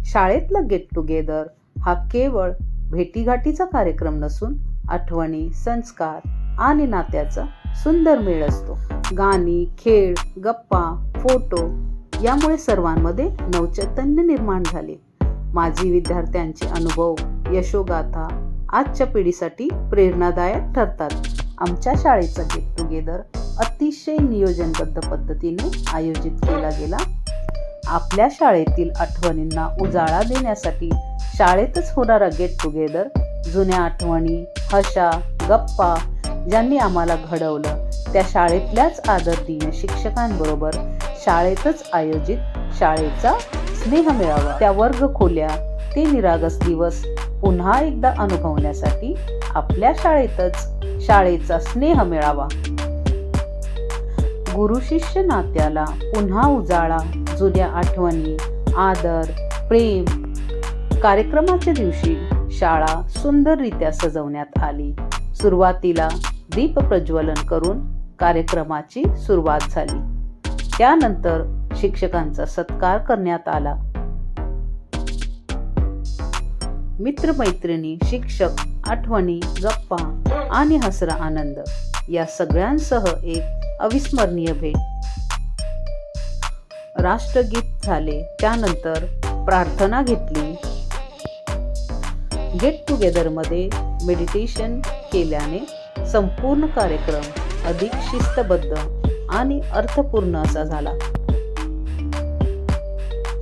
शाळेतला get together हा केवळ भेटीगाठीचा कार्यक्रम नसून आठवणी, संस्कार आणि नात्याचा सुंदर मेळ असतो. गाणी, खेळ, गप्पा, फोटो यामुळे सर्वांमध्ये नवचैतन्य निर्माण झाले. माजी विद्यार्थ्यांचे अनुभव, यशोगाथा आजच्या पिढीसाठी प्रेरणादायक ठरतात. आमच्या शाळेचा गेट टुगेदर अतिशय नियोजनबद्ध पद्धतीने आयोजित केला गेला. आपल्या शाळेतील आठवणींना उजाळा देण्यासाठी शाळेतच होणारा गेट टुगेदर जुन्या आठवणी, हशा, गप्पा ज्यांनी आम्हाला घडवलं त्या शाळेतल्याच आदरणीय शिक्षकांबरोबर शाळेतच आयोजित शाळेचा स्नेह मेळावा, त्या वर्गखोल्या, ते निरागस दिवस पुन्हा एकदा अनुभवण्यासाठी आपल्या शाळेतच शाळेचा स्नेह मेळावा. गुरु शिष्य नात्याला पुन्हा उजाळा, जुन्या आठवणी, आदर, प्रेम. कार्यक्रमाच्या दिवशी शाळा सुंदररित्या सजवण्यात आली. सुरुवातीला दीप प्रज्वलन करून कार्यक्रमाची सुरुवात झाली. त्यानंतर शिक्षकांचा सत्कार करण्यात आला. मित्रमैत्रिणी, शिक्षक, आठवणी, गप्पा आणि हसरा आनंद या सगळ्यांसह एक अविस्मरणीय भेट. राष्ट्रगीत झाले, त्यानंतर प्रार्थना घेतली. गेट टुगेदर मध्ये मेडिटेशन केल्याने संपूर्ण कार्यक्रम अधिक शिस्तबद्ध आणि अर्थपूर्ण असा झाला.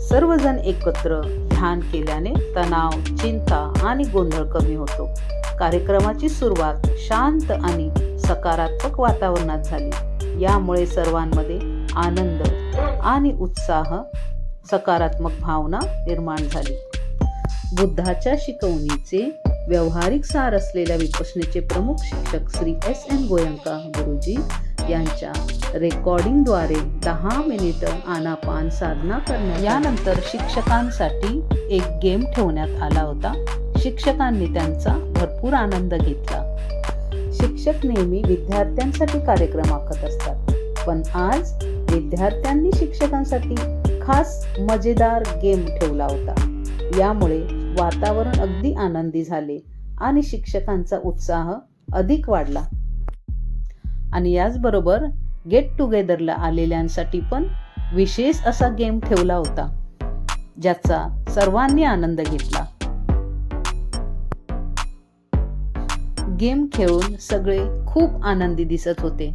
सर्वजण एकत्र ध्यान केल्याने तणाव, चिंता आणि गोंधळ कमी होतो. कार्यक्रमाची सुरुवात शांत आणि सकारात्मक वातावरणात झाली. यामुळे सर्वांमध्ये आनंद आणि उत्साह, सकारात्मक भावना निर्माण झाली. बुद्धाच्या शिकवणीचे व्यावहारिक सार असलेल्या विपश्यनेचे प्रमुख शिक्षक श्री S.N. गोयंका गुरुजी यांच्या रेकॉर्डिंगद्वारे 10 मिनिटं आनापान साधना करण्यात. यानंतर शिक्षकांसाठी एक गेम ठेवण्यात आला होता. शिक्षकांनी त्यांचा भरपूर आनंद घेतला. शिक्षक नेहमी विद्यार्थ्यांसाठी कार्यक्रम आखत असतात, पण आज विद्यार्थ्यांनी शिक्षकांसाठी खास मजेदार गेम ठेवला होता. यामुळे वातावरण अगदी आनंदी झाले आणि शिक्षकांचा उत्साह अधिक वाढला. आणि याचबरोबर गेट टुगेदरला आलेल्यांसाठी पण विशेष असा गेम ठेवला होता, ज्याचा सर्वांनी आनंद घेतला. गेम खेळून सगळे खूप आनंदी दिसत होते.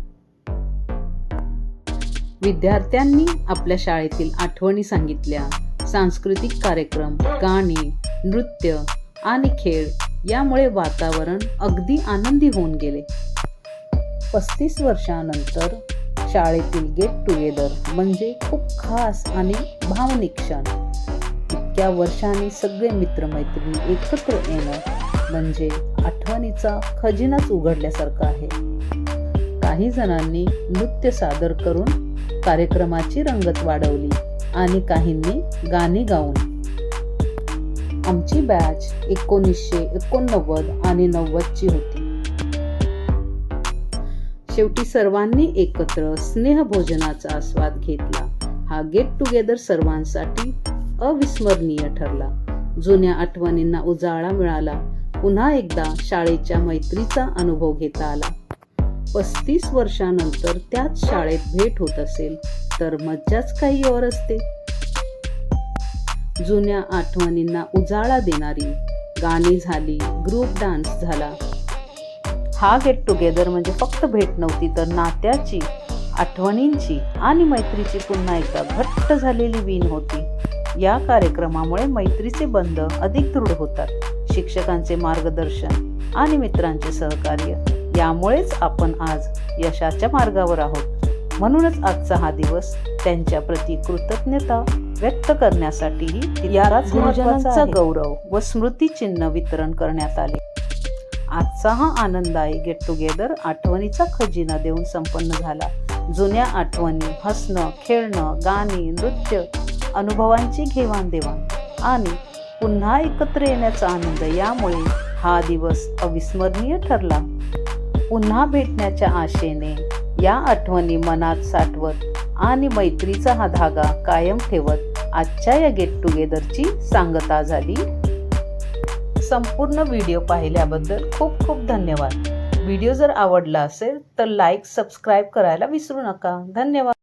विद्यार्थ्यांनी आपल्या शाळेतील आठवणी सांगितल्या. सांस्कृतिक कार्यक्रम, गाणी, नृत्य आणि खेळ यामुळे वातावरण अगदी आनंदी होऊन गेले. 35 वर्षांनंतर शाळेतील गेट टुगेदर म्हणजे खूप खास आणि भावनिक क्षण. इतक्या वर्षांनी सगळे मित्रमैत्रिणी एकत्र येणं म्हणजे आठवणीचा खजिनाच उघडल्यासारखं आहे. काही जणांनी नृत्य सादर करून कार्यक्रमाची रंगत वाढवली आणि काहींनी गाणी गाऊन. आमची बॅच 1989 आणि 90ची होती. शेवटी सर्वांनी एकत्र स्नेहभोजनाचा आस्वाद घेतला. हा गेट टुगेदर सर्वांसाठी अविस्मरणीय ठरला. जुन्या आठवणींना उजाळा मिळाला. पुन्हा एकदा शाळेच्या मैत्रीचा अनुभव घेता आला. 35 वर्षांनंतर त्याच शाळेत भेट होत असेल तर मज्जाच काही और असते. जुन्या आठवणींना उजाळा देणारी गाणी झाली, ग्रुप डान्स झाला. हा गेट टुगेदर म्हणजे फक्त भेट नव्हती, तर नात्याची, आठवणींची आणि मैत्रीची पुन्हा एकदा घट्ट झालेली वीण होती. या कार्यक्रमामुळे मैत्रीचे बंध अधिक दृढ होतात. शिक्षकांचे मार्गदर्शन आणि मित्रांचे सहकार्य यामुळेच आपण आज यशाच्या मार्गावर आहोत. म्हणूनच आजचा हा दिवस त्यांच्या प्रति कृतज्ञता व्यक्त करण्यासाठीही यालाच गुरुजनांचा गौरव व स्मृतिचिन्ह वितरण करण्यात आले. आजचा हा आनंददायी गेट टुगेदर आठवणीचा खजिना देऊन संपन्न झाला. जुन्या आठवणी, हसणं, खेळणं, गाणी, नृत्य, अनुभवांची घेवाणदेवाण आणि पुन्हा एकत्र येण्याचा आनंद यामुळे हा दिवस अविस्मरणीय ठरला. पुन्हा भेटण्याच्या आशेने या आठवणी मनात साठवत आणि मैत्रीचा हा धागा कायम ठेवत आजच्या या गेट टुगेदरची सांगता झाली. संपूर्ण व्हिडिओ पाहिल्याबद्दल खूप खूप धन्यवाद. व्हिडिओ जर आवडला असेल तर लाईक, सबस्क्राईब करायला विसरू नका. धन्यवाद.